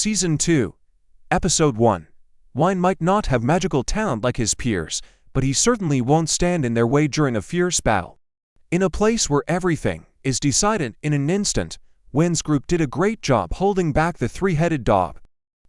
Season 2, Episode 1. Wine might not have magical talent like his peers, but he certainly won't stand in their way during a fierce battle. In a place where everything is decided in an instant, Wynn's group did a great job holding back the three-headed dog.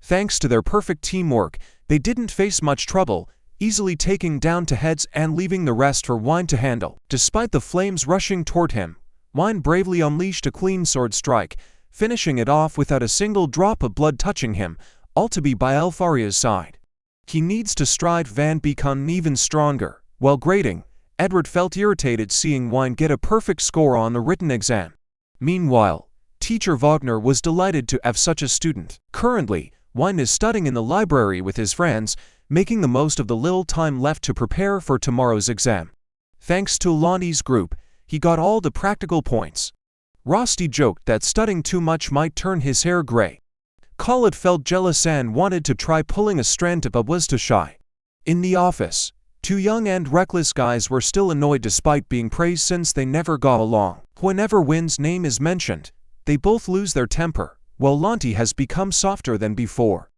Thanks to their perfect teamwork, they didn't face much trouble, easily taking down two heads and leaving the rest for Wine to handle. Despite the flames rushing toward him, Wine bravely unleashed a clean sword strike, finishing it off without a single drop of blood touching him, all to be by Elfaria's side. He needs to strive and become even stronger. While grading, Edward felt irritated seeing Wine get a perfect score on the written exam. Meanwhile, Teacher Wagner was delighted to have such a student. Currently, Wine is studying in the library with his friends, making the most of the little time left to prepare for tomorrow's exam. Thanks to Lonnie's group, he got all the practical points. Rusty joked that studying too much might turn his hair gray. Khaled felt jealous and wanted to try pulling a strand but was too shy. In the office, two young and reckless guys were still annoyed despite being praised since they never got along. Whenever Wynn's name is mentioned, they both lose their temper, while Lonty has become softer than before.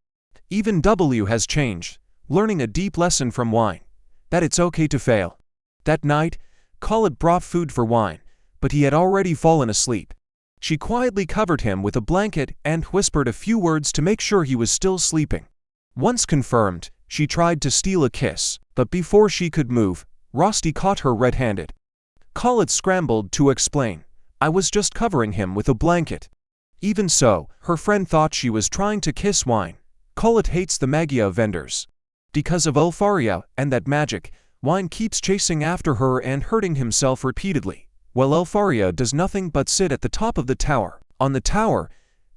Even W has changed, learning a deep lesson from Wine, that it's okay to fail. That night, Khaled brought food for Wine, but he had already fallen asleep. She quietly covered him with a blanket and whispered a few words to make sure he was still sleeping. Once confirmed, she tried to steal a kiss, but before she could move, Rusty caught her red-handed. Khaled scrambled to explain, "I was just covering him with a blanket." Even so, her friend thought she was trying to kiss Wine. Khaled hates the Magia Venders. Because of Elfaria and that magic, Wine keeps chasing after her and hurting himself repeatedly, while Elfaria does nothing but sit at the top of the tower. On the tower,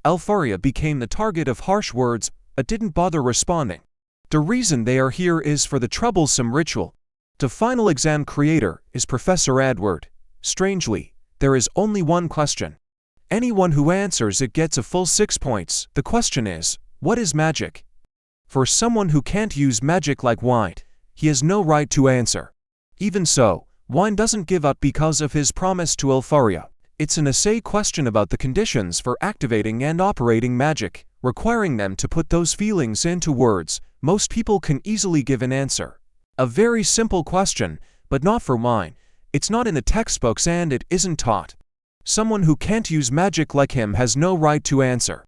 Elfaria became the target of harsh words, but didn't bother responding. The reason they are here is for the troublesome ritual. The final exam creator is Professor Edward. Strangely, there is only one question. Anyone who answers it gets a full 6 points. The question is, what is magic? For someone who can't use magic like Wine, he has no right to answer. Even so, Wine doesn't give up because of his promise to Elfaria. It's an essay question about the conditions for activating and operating magic, requiring them to put those feelings into words. Most people can easily give an answer. A very simple question, but not for Wine. It's not in the textbooks and it isn't taught. Someone who can't use magic like him has no right to answer.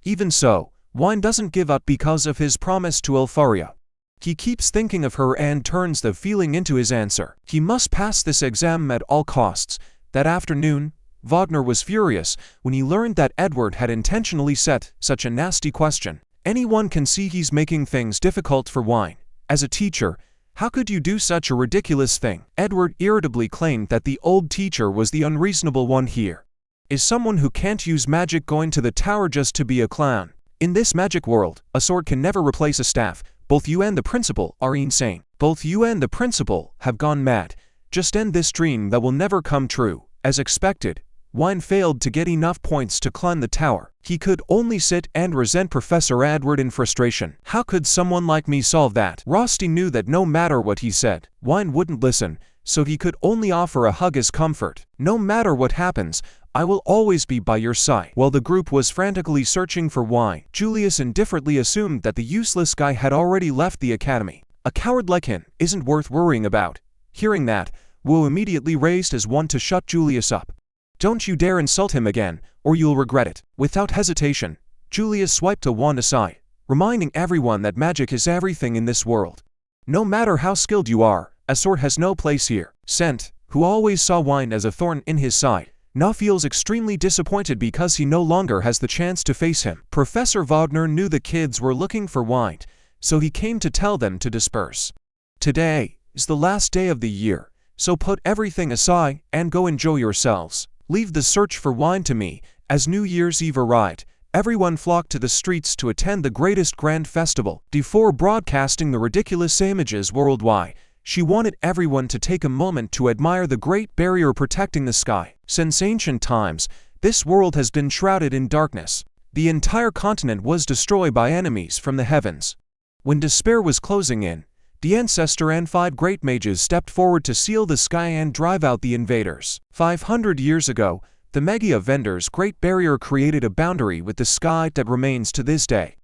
Even so, Wine doesn't give up because of his promise to Elfaria. He keeps thinking of her and turns the feeling into his answer. He must pass this exam at all costs. That afternoon, Wagner was furious when he learned that Edward had intentionally set such a nasty question. Anyone can see he's making things difficult for Wine. As a teacher, how could you do such a ridiculous thing? Edward irritably claimed that the old teacher was the unreasonable one here. Is someone who can't use magic going to the tower just to be a clown? In this magic world, a sword can never replace a staff. Both you and the principal are insane. Both you and the principal have gone mad. Just end this dream that will never come true. As expected, Wine failed to get enough points to climb the tower. He could only sit and resent Professor Edward in frustration. How could someone like me solve that? Rusty knew that no matter what he said, Wine wouldn't listen, so he could only offer a hug as comfort. No matter what happens, I will always be by your side. While the group was frantically searching for Wine, Julius indifferently assumed that the useless guy had already left the academy. A coward like him isn't worth worrying about. Hearing that, Wu immediately raised his wand to shut Julius up. Don't you dare insult him again, or you'll regret it. Without hesitation, Julius swiped a wand aside, reminding everyone that magic is everything in this world. No matter how skilled you are, a sword has no place here. Sent, who always saw Wine as a thorn in his side, now feels extremely disappointed because he no longer has the chance to face him. Professor Wagner knew the kids were looking for Wine, so he came to tell them to disperse. Today is the last day of the year, so put everything aside and go enjoy yourselves. Leave the search for Wine to me. As New Year's Eve arrived, everyone flocked to the streets to attend the greatest grand festival. Before broadcasting the ridiculous images worldwide, she wanted everyone to take a moment to admire the great barrier protecting the sky. Since ancient times, this world has been shrouded in darkness. The entire continent was destroyed by enemies from the heavens. When despair was closing in, the ancestor and 5 great mages stepped forward to seal the sky and drive out the invaders. 500 years ago, The Magia Venders' Great Barrier created a boundary with the sky that remains to this day.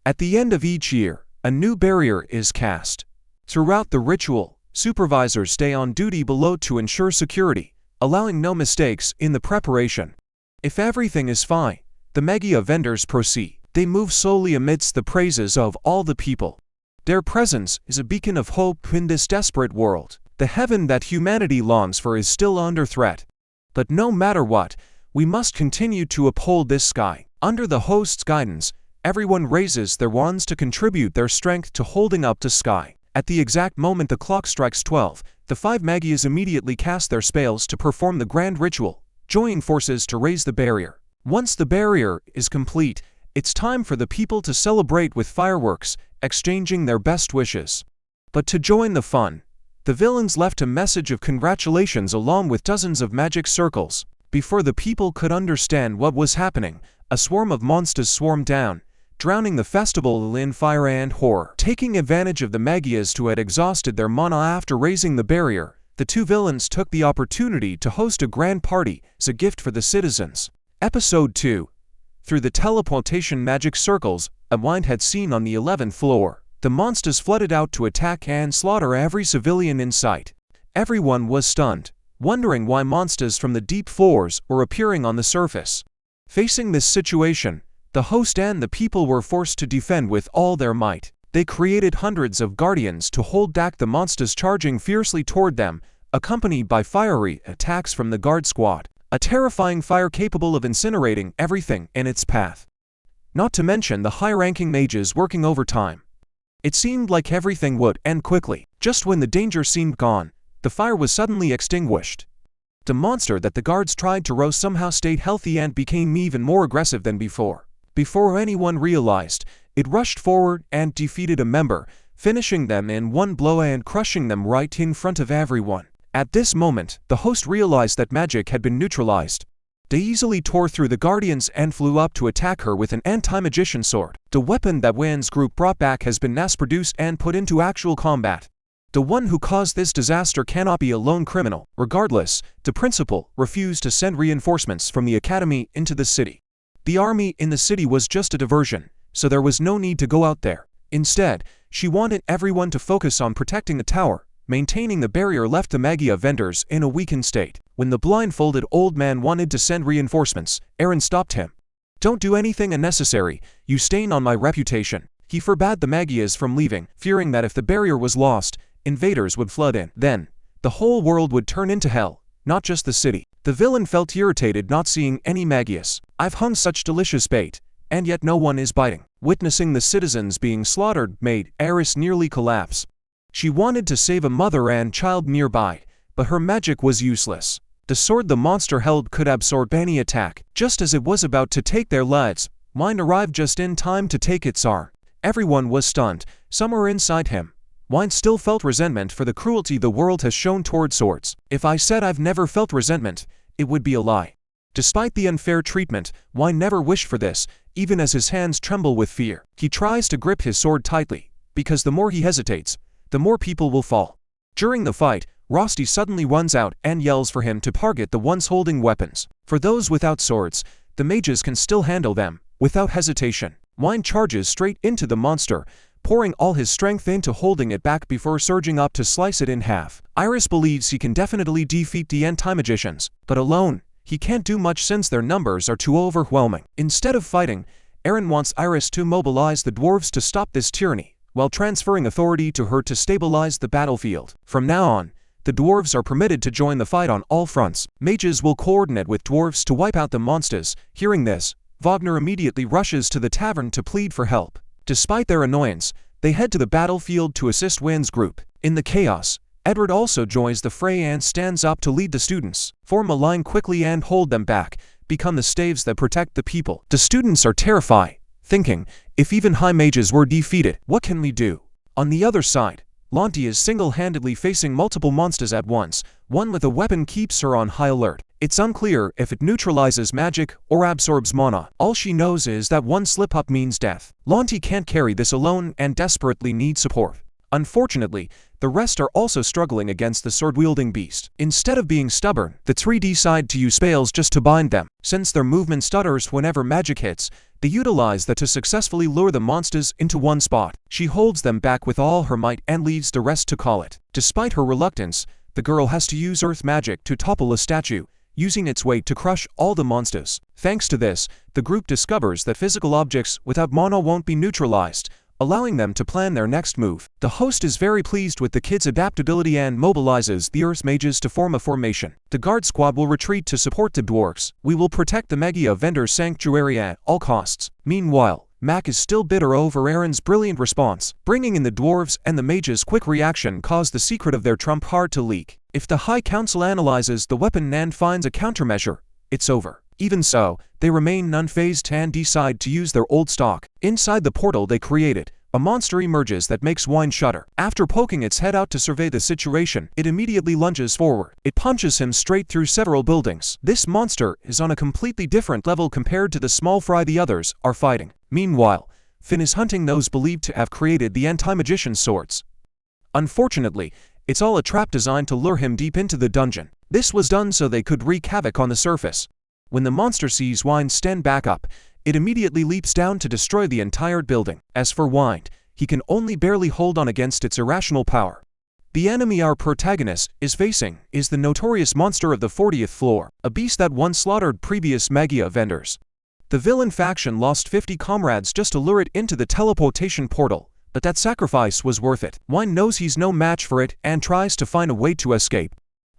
At the end of each year, a new barrier is cast. Throughout the ritual, supervisors stay on duty below to ensure security, allowing no mistakes in the preparation. If everything is fine, the Magia Venders proceed. They move slowly amidst the praises of all the people. Their presence is a beacon of hope in this desperate world. The heaven that humanity longs for is still under threat. But no matter what, we must continue to uphold this sky. Under the host's guidance, everyone raises their wands to contribute their strength to holding up the sky. At the exact moment the clock strikes 12, the 5 Magias immediately cast their spells to perform the grand ritual, joining forces to raise the barrier. Once the barrier is complete, it's time for the people to celebrate with fireworks, exchanging their best wishes. But to join the fun, the villains left a message of congratulations along with dozens of magic circles. Before the people could understand what was happening, a swarm of monsters swarmed down, drowning the festival in fire and horror. Taking advantage of the Magias who had exhausted their mana after raising the barrier, the 2 villains took the opportunity to host a grand party as a gift for the citizens. Episode 2. Through the teleportation magic circles Wind had seen on the 11th floor, the monsters flooded out to attack and slaughter every civilian in sight. Everyone was stunned, wondering why monsters from the deep floors were appearing on the surface. Facing this situation, the host and the people were forced to defend with all their might. They created hundreds of guardians to hold back the monsters charging fiercely toward them, accompanied by fiery attacks from the guard squad. A terrifying fire capable of incinerating everything in its path. Not to mention the high-ranking mages working overtime. It seemed like everything would end quickly. Just when the danger seemed gone, the fire was suddenly extinguished. The monster that the guards tried to roast somehow stayed healthy and became even more aggressive than before. Before anyone realized, it rushed forward and defeated a member, finishing them in one blow and crushing them right in front of everyone. At this moment, the host realized that magic had been neutralized. They easily tore through the guardians and flew up to attack her with an anti-magician sword. The weapon that Wayne's group brought back has been mass-produced and put into actual combat. The one who caused this disaster cannot be a lone criminal. Regardless, the principal refused to send reinforcements from the academy into the city. The army in the city was just a diversion, so there was no need to go out there. Instead, she wanted everyone to focus on protecting the tower. Maintaining the barrier left the Magia Vendors in a weakened state. When the blindfolded old man wanted to send reinforcements, Aaron stopped him. "Don't do anything unnecessary, you stain on my reputation." He forbade the Magias from leaving, fearing that if the barrier was lost, invaders would flood in. Then, the whole world would turn into hell, not just the city. The villain felt irritated not seeing any Magias. "I've hung such delicious bait, and yet no one is biting." Witnessing the citizens being slaughtered made Eris nearly collapse. She wanted to save a mother and child nearby, but her magic was useless. The sword the monster held could absorb any attack. Just as it was about to take their lives, Wine arrived just in time to take its arm. Everyone was stunned, somewhere inside him. Wine still felt resentment for the cruelty the world has shown toward swords. "If I said I've never felt resentment, it would be a lie." Despite the unfair treatment, Wine never wished for this, even as his hands tremble with fear. He tries to grip his sword tightly, because the more he hesitates, the more people will fall. During the fight, Rosti suddenly runs out and yells for him to target the ones holding weapons. For those without swords, the mages can still handle them, without hesitation. Wine charges straight into the monster, pouring all his strength into holding it back before surging up to slice it in half. Iris believes he can definitely defeat the anti-magicians, but alone, he can't do much since their numbers are too overwhelming. Instead of fighting, Aaron wants Iris to mobilize the dwarves to stop this tyranny, while transferring authority to her to stabilize the battlefield. From now on, the dwarves are permitted to join the fight on all fronts. Mages will coordinate with dwarves to wipe out the monsters. Hearing this, Wagner immediately rushes to the tavern to plead for help. Despite their annoyance, they head to the battlefield to assist Wynn's group. In the chaos, Edward also joins the fray and stands up to lead the students. Form a line quickly and hold them back. Become the staves that protect the people. The students are terrified, thinking, if even high mages were defeated, what can we do? On the other side, Lonti is single-handedly facing multiple monsters at once. One with a weapon keeps her on high alert. It's unclear if it neutralizes magic or absorbs mana. All she knows is that one slip-up means death. Lonti can't carry this alone and desperately needs support. Unfortunately, the rest are also struggling against the sword-wielding beast. Instead of being stubborn, the three decide to use spells just to bind them. Since their movement stutters whenever magic hits, they utilize that to successfully lure the monsters into one spot. She holds them back with all her might and leaves the rest to call it. Despite her reluctance, the girl has to use earth magic to topple a statue, using its weight to crush all the monsters. Thanks to this, the group discovers that physical objects without mana won't be neutralized, allowing them to plan their next move. The host is very pleased with the kids' adaptability and mobilizes the Earth mages to form a formation. The guard squad will retreat to support the dwarves. We will protect the Magia Venders sanctuary at all costs. Meanwhile, Mac is still bitter over Aaron's brilliant response. Bringing in the dwarves and the mages' quick reaction caused the secret of their trump card to leak. If the High Council analyzes the weapon and finds a countermeasure, it's over. Even so, they remain unfazed and decide to use their old stock. Inside the portal they created, a monster emerges that makes Wine shudder. After poking its head out to survey the situation, it immediately lunges forward. It punches him straight through several buildings. This monster is on a completely different level compared to the small fry the others are fighting. Meanwhile, Finn is hunting those believed to have created the anti-magician swords. Unfortunately, it's all a trap designed to lure him deep into the dungeon. This was done so they could wreak havoc on the surface. When the monster sees Wine stand back up, it immediately leaps down to destroy the entire building. As for Wine, he can only barely hold on against its irrational power. The enemy our protagonist is facing is the notorious monster of the 40th floor, a beast that once slaughtered previous Magia Venders. The villain faction lost 50 comrades just to lure it into the teleportation portal, but that sacrifice was worth it. Wine knows he's no match for it and tries to find a way to escape.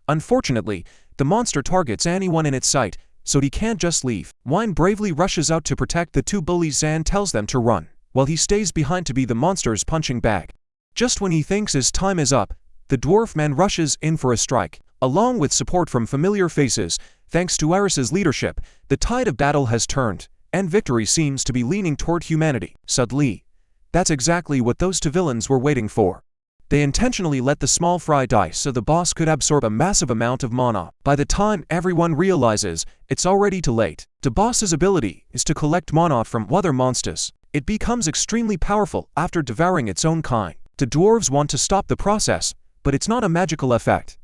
Unfortunately, the monster targets anyone in its sight, so he can't just leave. Wine bravely rushes out to protect the two bullies and tells them to run, while he stays behind to be the monster's punching bag. Just when he thinks his time is up, the dwarf man rushes in for a strike. Along with support from familiar faces, thanks to Eris's leadership, the tide of battle has turned, and victory seems to be leaning toward humanity. Suddenly, that's exactly what those two villains were waiting for. They intentionally let the small fry die so the boss could absorb a massive amount of mana. By the time everyone realizes, it's already too late. The boss's ability is to collect mana from other monsters. It becomes extremely powerful after devouring its own kind. The dwarves want to stop the process, but it's not a magical effect.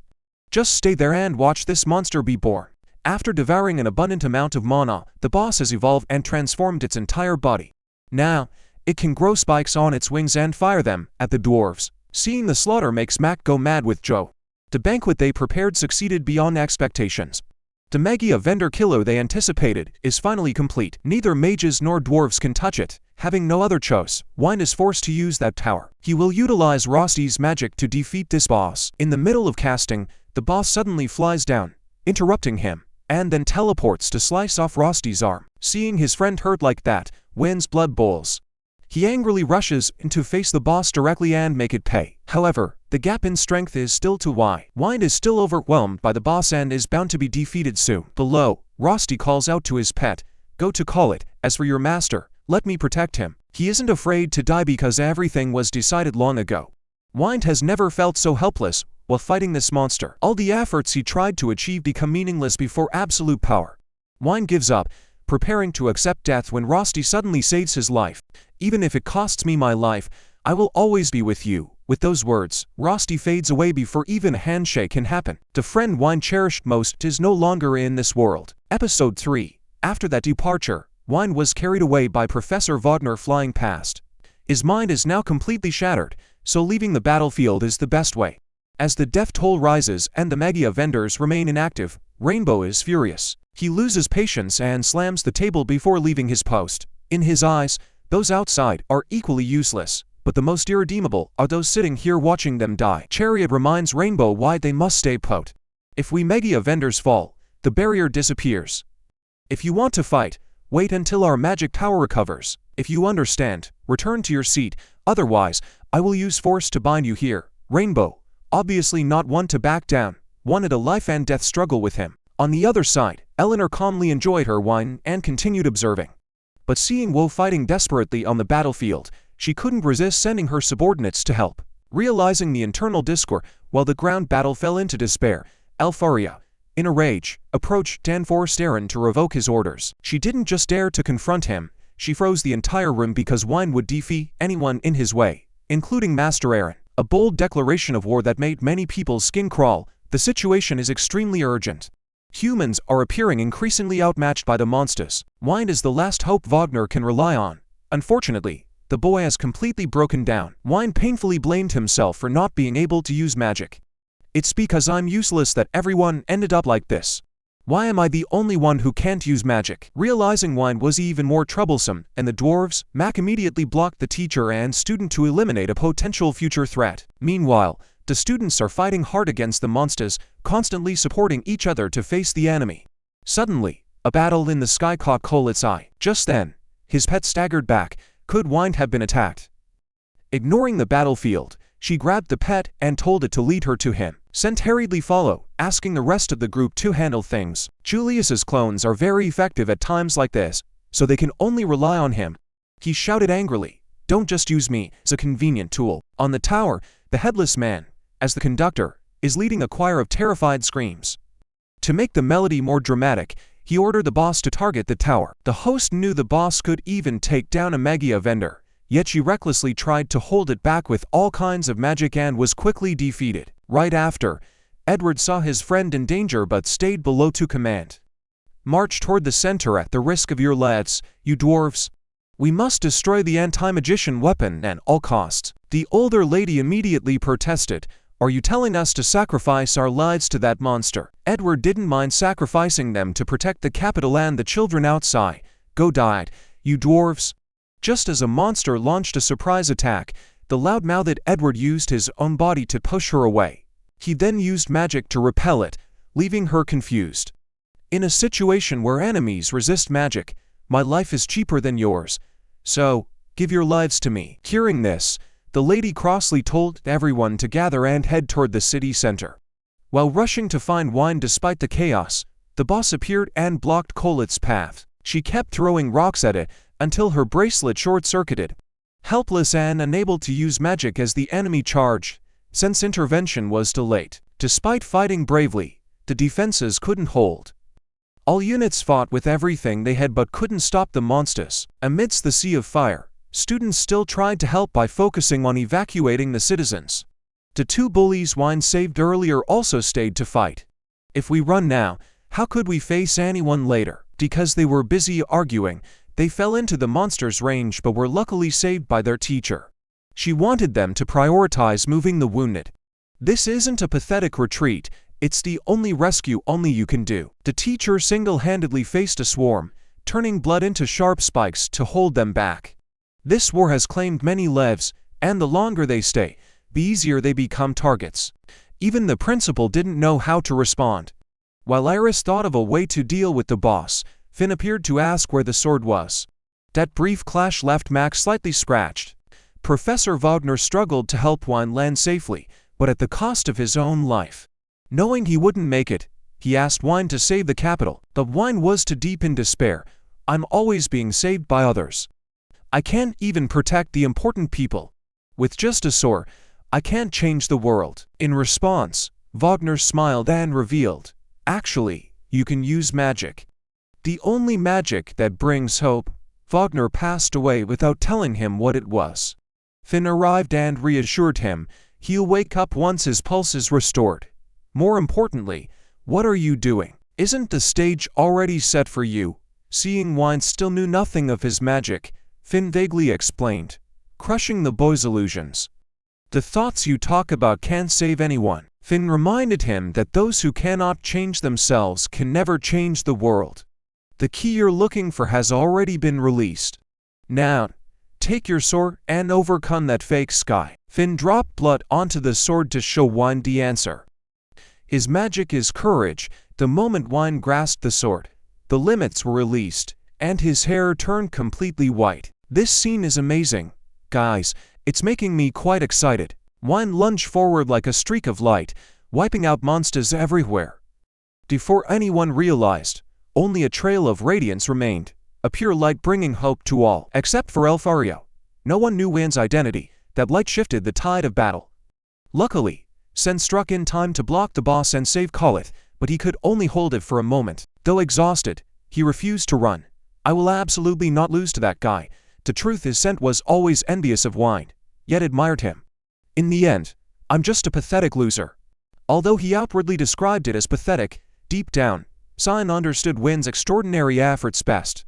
Just stay there and watch this monster be born. After devouring an abundant amount of mana, the boss has evolved and transformed its entire body. Now, it can grow spikes on its wings and fire them at the dwarves. Seeing the slaughter makes Mac go mad with Joe. The banquet they prepared succeeded beyond expectations. The Magia Vendor killer they anticipated is finally complete. Neither mages nor dwarves can touch it. Having no other choice, Wine is forced to use that tower. He will utilize Rosty's magic to defeat this boss. In the middle of casting, the boss suddenly flies down, interrupting him, and then teleports to slice off Rosty's arm. Seeing his friend hurt like that, Wine's blood boils. He angrily rushes in to face the boss directly and make it pay. However, the gap in strength is still too wide. Wine is still overwhelmed by the boss and is bound to be defeated soon. Below, Rosty calls out to his pet, "Go to call it. As for your master, let me protect him." He isn't afraid to die because everything was decided long ago. Wine has never felt so helpless while fighting this monster. All the efforts he tried to achieve become meaningless before absolute power. Wine gives up, preparing to accept death when Rosty suddenly saves his life. "Even if it costs me my life, I will always be with you." With those words, Rosty fades away before even a handshake can happen. The friend Wine cherished most is no longer in this world. Episode 3. After that departure, Wine was carried away by Professor Wagner flying past. His mind is now completely shattered, so leaving the battlefield is the best way. As the death toll rises and the Magia Vendors remain inactive, Rainbow is furious. He loses patience and slams the table before leaving his post. In his eyes, those outside are equally useless, but the most irredeemable are those sitting here watching them die. Chariot reminds Rainbow why they must stay put. If we Magia Vendors fall, the barrier disappears. If you want to fight, wait until our magic power recovers. If you understand, return to your seat, otherwise, I will use force to bind you here. Rainbow, obviously not one to back down, wanted a life and death struggle with him. On the other side, Eleanor calmly enjoyed her wine and continued observing. But seeing Woe fighting desperately on the battlefield, she couldn't resist sending her subordinates to help. Realizing the internal discord, while the ground battle fell into despair, Alfaria, in a rage, approached and forced Aaron to revoke his orders. She didn't just dare to confront him, she froze the entire room because Wine would defeat anyone in his way, including Master Aaron. A bold declaration of war that made many people's skin crawl. The situation is extremely urgent. Humans are appearing increasingly outmatched by the monsters. Wine is the last hope Wagner can rely on. Unfortunately, the boy has completely broken down. Wine painfully blamed himself for not being able to use magic. It's because I'm useless that everyone ended up like this. Why am I the only one who can't use magic? Realizing Wine was even more troublesome, and the dwarves, Mac immediately blocked the teacher and student to eliminate a potential future threat. Meanwhile, the students are fighting hard against the monsters, constantly supporting each other to face the enemy. Suddenly, a battle in the sky caught Colet's eye. Just then, his pet staggered back. Could Wine have been attacked? Ignoring the battlefield, she grabbed the pet and told it to lead her to him. Sent hurriedly follow, asking the rest of the group to handle things. Julius's clones are very effective at times like this, so they can only rely on him. He shouted angrily, "Don't just use me as a convenient tool." On the tower, the headless man, as the conductor, is leading a choir of terrified screams. To make the melody more dramatic, he ordered the boss to target the tower. The host knew the boss could even take down a Magia Vendor, yet she recklessly tried to hold it back with all kinds of magic and was quickly defeated. Right after, Edward saw his friend in danger but stayed below to command. "March toward the center at the risk of your lives, you dwarves. We must destroy the anti-magician weapon at all costs." The older lady immediately protested, "Are you telling us to sacrifice our lives to that monster?" Edward didn't mind sacrificing them to protect the capital and the children outside. "Go die, you dwarves." Just as a monster launched a surprise attack, the loud-mouthed Edward used his own body to push her away. He then used magic to repel it, leaving her confused. "In a situation where enemies resist magic, my life is cheaper than yours. So, give your lives to me." Hearing this, the lady crossly told everyone to gather and head toward the city center. While rushing to find Wine despite the chaos, the boss appeared and blocked Colet's path. She kept throwing rocks at it until her bracelet short-circuited. Helpless and unable to use magic as the enemy charged, since intervention was too late. Despite fighting bravely, the defenses couldn't hold. All units fought with everything they had but couldn't stop the monsters. Amidst the sea of fire, students still tried to help by focusing on evacuating the citizens. The two bullies Wine saved earlier also stayed to fight. "If we run now, how could we face anyone later?" Because they were busy arguing, they fell into the monster's range but were luckily saved by their teacher. She wanted them to prioritize moving the wounded. "This isn't a pathetic retreat, it's the only rescue you can do." The teacher single-handedly faced a swarm, turning blood into sharp spikes to hold them back. This war has claimed many lives, and the longer they stay, the easier they become targets. Even the principal didn't know how to respond. While Iris thought of a way to deal with the boss, Finn appeared to ask where the sword was. That brief clash left Max slightly scratched. Professor Wagner struggled to help Wine land safely, but at the cost of his own life. Knowing he wouldn't make it, he asked Wine to save the capital, but Wine was too deep in despair. "I'm always being saved by others. I can't even protect the important people. With just a sword, I can't change the world." In response, Wagner smiled and revealed, "Actually, you can use magic. The only magic that brings hope." Wagner passed away without telling him what it was. Finn arrived and reassured him he'll wake up once his pulse is restored. "More importantly, what are you doing? Isn't the stage already set for you?" Seeing Wine still knew nothing of his magic, Finn vaguely explained, crushing the boy's illusions. "The thoughts you talk about can't save anyone." Finn reminded him that those who cannot change themselves can never change the world. "The key you're looking for has already been released. Now, take your sword and overcome that fake sky." Finn dropped blood onto the sword to show Wine the answer. His magic is courage. The moment Wine grasped the sword, the limits were released, and his hair turned completely white. "This scene is amazing. Guys, it's making me quite excited." Wine lunged forward like a streak of light, wiping out monsters everywhere. Before anyone realized, only a trail of radiance remained, a pure light bringing hope to all. Except for Elfario. No one knew Wine's identity. That light shifted the tide of battle. Luckily, Sen struck in time to block the boss and save Colet, but he could only hold it for a moment. Though exhausted, he refused to run. "I will absolutely not lose to that guy." The truth is Sen was always envious of Wine, yet admired him. In the end, I'm just a pathetic loser. Although he outwardly described it as pathetic, deep down, Cyan understood Win's extraordinary efforts best.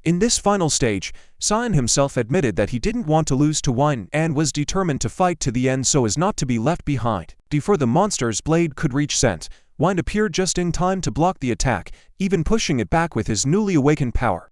In this final stage, Cyan himself admitted that he didn't want to lose to Wine and was determined to fight to the end so as not to be left behind. Before the monster's blade could reach Scent, Wine appeared just in time to block the attack, even pushing it back with his newly awakened power.